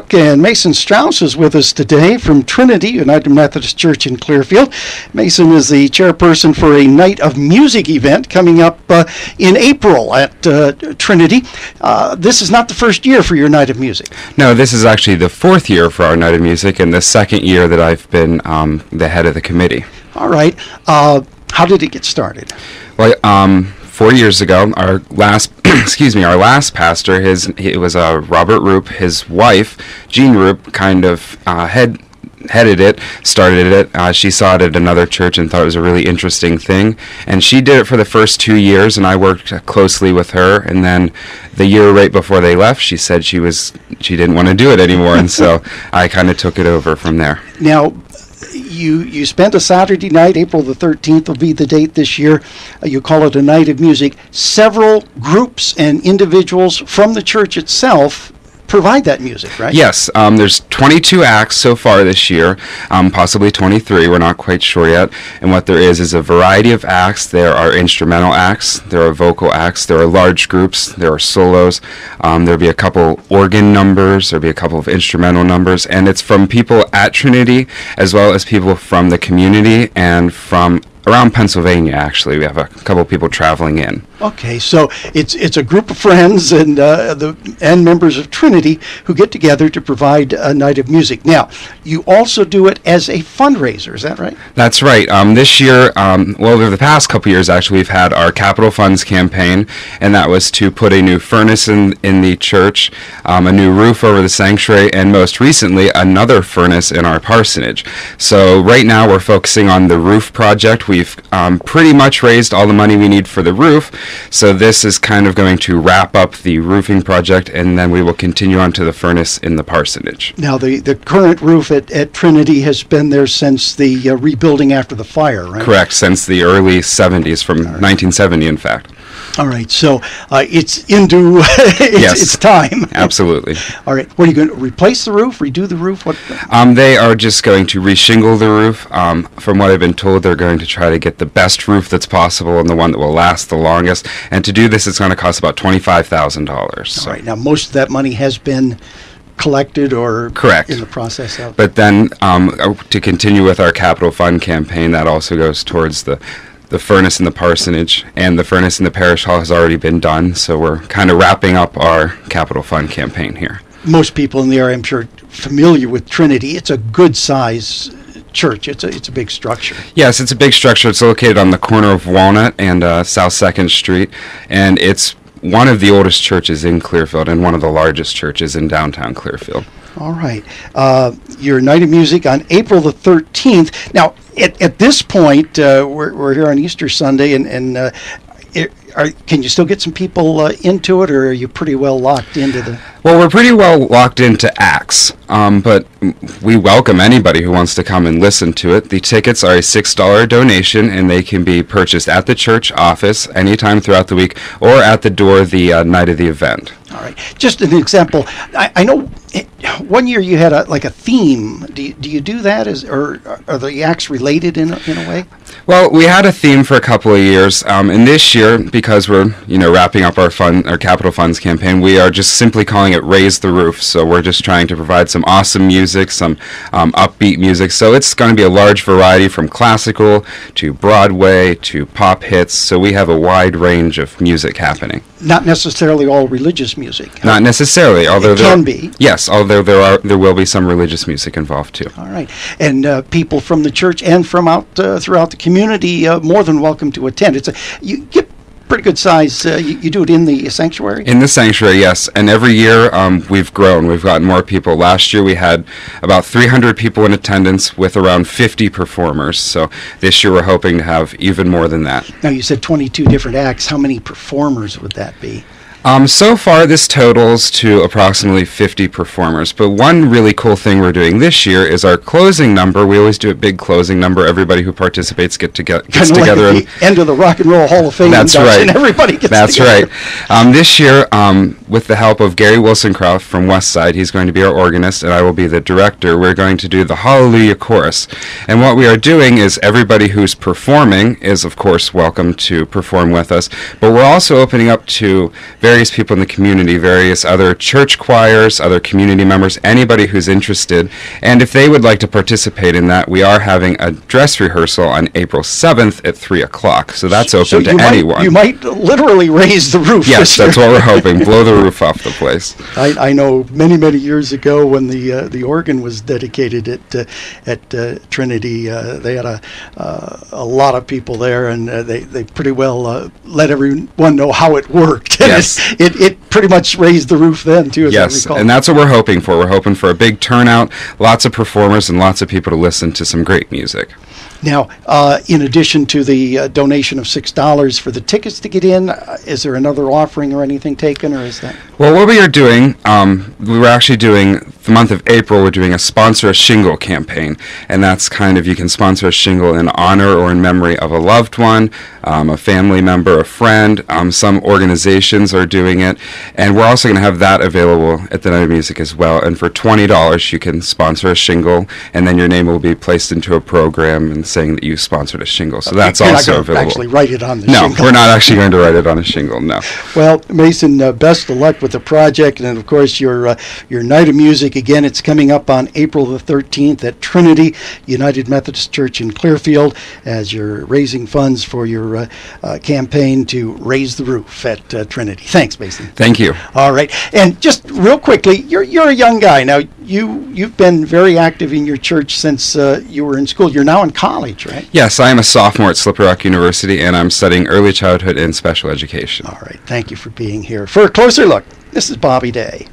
Cook, and Mason Strauss is with us today from Trinity United Methodist Church in Clearfield. Mason is the chairperson for a Night of Music event coming up in April at Trinity. This is not the first year for your Night of Music. No, this is actually the fourth year for our Night of Music and the second year that I've been the head of the committee. All right. How did it get started? Well, 4 years ago, our last our last pastor, it was Robert Roop. His wife, Jean Roop, kind of headed it, started it. She saw it at another church and thought it was a really interesting thing. And she did it for the first 2 years, and I worked closely with her. And then the year right before they left, she said she didn't want to do it anymore, and so I kind of took it over from there. Now, you spent a Saturday night, April the 13th will be the date this year. You call it a Night of Music. Several groups and individuals from the church itself provide that music, right? Yes, there's 22 acts so far this year, possibly 23, we're not quite sure yet. And what there is a variety of acts. There are instrumental acts, there are vocal acts, there are large groups, there are solos, there'll be a couple organ numbers, there'll be a couple of instrumental numbers, and it's from people at Trinity as well as people from the community and from around Pennsylvania. Actually, we have a couple of people traveling in. Okay, so it's a group of friends and members of Trinity who get together to provide a Night of Music. Now, you also do it as a fundraiser, is that right? That's right. This year, over the past couple years, actually, we've had our capital funds campaign, and that was to put a new furnace in the church, a new roof over the sanctuary, and most recently, another furnace in our parsonage. So right now, we're focusing on the roof project. We've pretty much raised all the money we need for the roof, so this is kind of going to wrap up the roofing project, and then we will continue on to the furnace in the parsonage. Now, the current roof at Trinity has been there since the rebuilding after the fire, right? Correct, since the early 70s, from 1970, in fact. All right, so it's into it's time. Absolutely. All right, what are you going to replace the roof, redo the roof? What? They are just going to reshingle the roof. From what I've been told, they're going to try to get the best roof that's possible and the one that will last the longest. And to do this, it's going to cost about $25,000. So. All right, now most of that money has been collected or correct in the process of. But then to continue with our capital fund campaign, that also goes towards the furnace in the parsonage, and the furnace in the parish hall has already been done, so we're kind of wrapping up our capital fund campaign here. Most people in the area, I'm sure, familiar with Trinity. It's a good size church. It's a big structure. Yes, it's a big structure. It's located on the corner of Walnut and South 2nd Street, and it's one of the oldest churches in Clearfield and one of the largest churches in downtown Clearfield. All right. Your Night of Music on April the 13th. Now, at this point, we're here on Easter Sunday, and can you still get some people into it, or are you pretty well locked into the... Well, we're pretty well locked into acts, but we welcome anybody who wants to come and listen to it. The tickets are a $6 donation, and they can be purchased at the church office anytime throughout the week or at the door the night of the event. All right. Just an example. I know one year you had a theme. Do you do that, or are the acts related in a way? Well, we had a theme for a couple of years, and this year, because we're wrapping up our capital funds campaign, we are just simply calling it Raise the Roof. So we're just trying to provide some awesome music, some upbeat music. So it's going to be a large variety from classical to Broadway to pop hits. So we have a wide range of music happening. Not necessarily all religious music. Not necessarily, although it can be. Yes, although there will be some religious music involved too. All right, and people from the church and from out throughout the community more than welcome to attend. You get pretty good size. You do it in the sanctuary? In the sanctuary, yes. And every year we've grown. We've gotten more people. Last year we had about 300 people in attendance with around 50 performers. So this year we're hoping to have even more than that. Now, you said 22 different acts. How many performers would that be? So far, this totals to approximately 50 performers. But one really cool thing we're doing this year is our closing number. We always do a big closing number. Everybody who participates gets together. Like the end of the Rock and Roll Hall of Fame. That's right. And everybody gets That's together. right. This year, with the help of Gary Wilsoncroft from Westside, he's going to be our organist, and I will be the director. We're going to do the Hallelujah Chorus. And what we are doing is everybody who's performing is, of course, welcome to perform with us. But we're also opening up to very various people in the community, various other church choirs, other community members, anybody who's interested. And if they would like to participate in that, we are having a dress rehearsal on April 7th at 3 o'clock. So that's open to anyone. You might literally raise the roof. Yes, that's what we're hoping. Blow the roof off the place. I know many years ago when the organ was dedicated at Trinity, they had a lot of people there, and they pretty well let everyone know how it worked. And Yes. it pretty much raised the roof then too, as I Yes, recall. and that's what we're hoping for. We're hoping for a big turnout, lots of performers, and lots of people to listen to some great music. Now, in addition to the donation of $6 for the tickets to get in, is there another offering or anything taken, or is that? Well, what we are doing, we were actually doing, the month of April, we're doing a Sponsor a Shingle campaign, and that's kind of, you can sponsor a shingle in honor or in memory of a loved one, a family member, a friend. Some organizations are doing it, and we're also going to have that available at the Night of Music as well. And for $20, you can sponsor a shingle, and then your name will be placed into a program and saying that you sponsored a shingle. So that's You're also not going to available. actually write it on the No, shingle. we're not actually going to write it on a shingle, no. Well, Mason, best of luck with the project, and of course your Night of Music. Again, it's coming up on April the 13th at Trinity United Methodist Church in Clearfield, as you're raising funds for your campaign to raise the roof at Trinity. Thanks, Mason. Thank you. All right, and just real quickly, you're a young guy now. You've been very active in your church since you were in school. You're now in college, right? Yes, I am a sophomore at Slippery Rock University, and I'm studying early childhood and special education. All right, thank you for being here. For a closer look, this is Bobby Day.